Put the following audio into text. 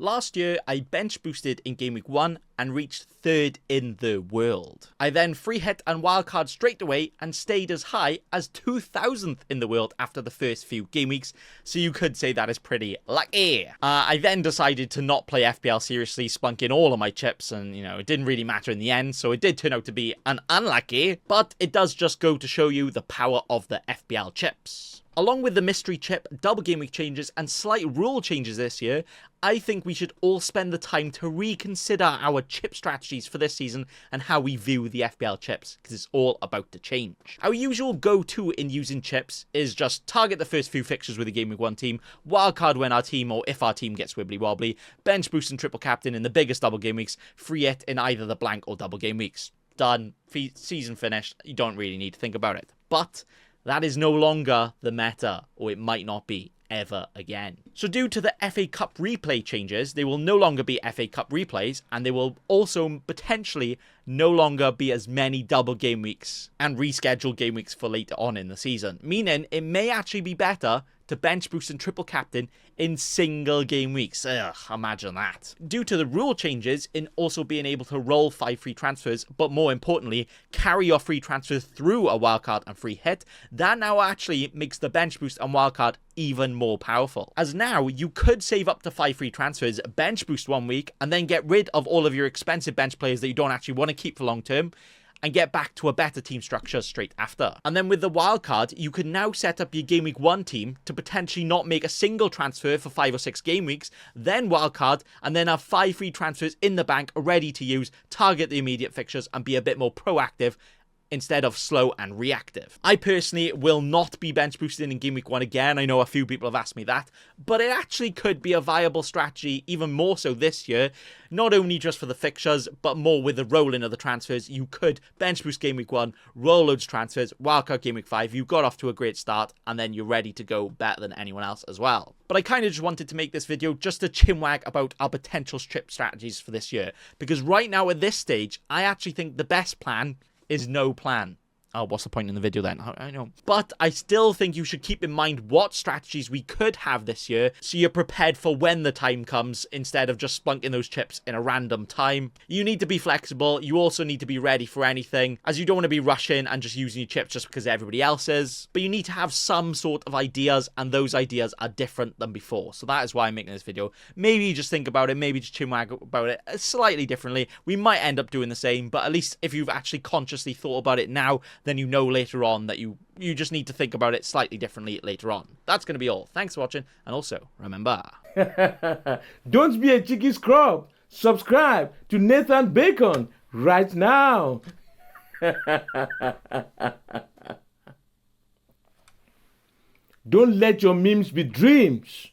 Last year, I bench boosted in Game Week 1 and reached 3rd in the world. I then free hit and wildcard straight away and stayed as high as 2000th in the world after the first few game weeks, so you could say that is pretty lucky. I then decided to not play FPL seriously, spunk in all of my chips, and it didn't really matter in the end, so it did turn out to be an unlucky, but it does just go to show you the power of the FPL chips. Along with the mystery chip, double game week changes, and slight rule changes this year, I think we should all spend the time to reconsider our chip strategies for this season and how we view the FPL chips, because it's all about to change. Our usual go-to in using chips is just target the first few fixtures with a Game Week 1 team, wildcard when our team or if our team gets wibbly-wobbly, bench boost and triple captain in the biggest double game weeks, free it in either the blank or double game weeks. Done. Season finished. You don't really need to think about it. But that is no longer the meta, or it might not be ever again. So due to the FA Cup replay changes, there will no longer be FA Cup replays, and there will also potentially no longer be as many double game weeks and rescheduled game weeks for later on in the season, meaning it may actually be better to bench boost and triple captain in single game weeks. Ugh, imagine that. Due to the rule changes in also being able to roll 5 free transfers, but more importantly, carry your free transfers through a wildcard and free hit, that now actually makes the bench boost and wildcard even more powerful. As now, you could save up to 5 free transfers, bench boost 1 week, and then get rid of all of your expensive bench players that you don't actually want to keep for long term, and get back to a better team structure straight after. And then with the wildcard, you can now set up your Game Week 1 team to potentially not make a single transfer for 5 or 6 game weeks, then wildcard, and then have 5 free transfers in the bank ready to use, target the immediate fixtures, and be a bit more proactive instead of slow and reactive. I personally will not be bench boosting in Game Week 1 again. I know a few people have asked me that, but it actually could be a viable strategy, even more so this year, not only just for the fixtures, but more with the rolling of the transfers. You could bench boost Game Week 1, roll loads of transfers, wildcard Game Week 5, you got off to a great start, and then you're ready to go better than anyone else as well. But I kind of just wanted to make this video just to chinwag about our potential strip strategies for this year, because right now at this stage, I actually think the best plan is no plan. Oh, what's the point in the video then? I know. But I still think you should keep in mind what strategies we could have this year, so you're prepared for when the time comes, instead of just splunking those chips in a random time. You need to be flexible. You also need to be ready for anything, as you don't want to be rushing and just using your chips just because everybody else is. But you need to have some sort of ideas, and those ideas are different than before. So that is why I'm making this video. Maybe just think about it, maybe just chinwag about it slightly differently. We might end up doing the same, but at least if you've actually consciously thought about it now, then you know later on that you just need to think about it slightly differently later on. That's going to be all. Thanks for watching, and also, remember... Don't be a cheeky scrub. Subscribe to Nathan Bacon right now. Don't let your memes be dreams.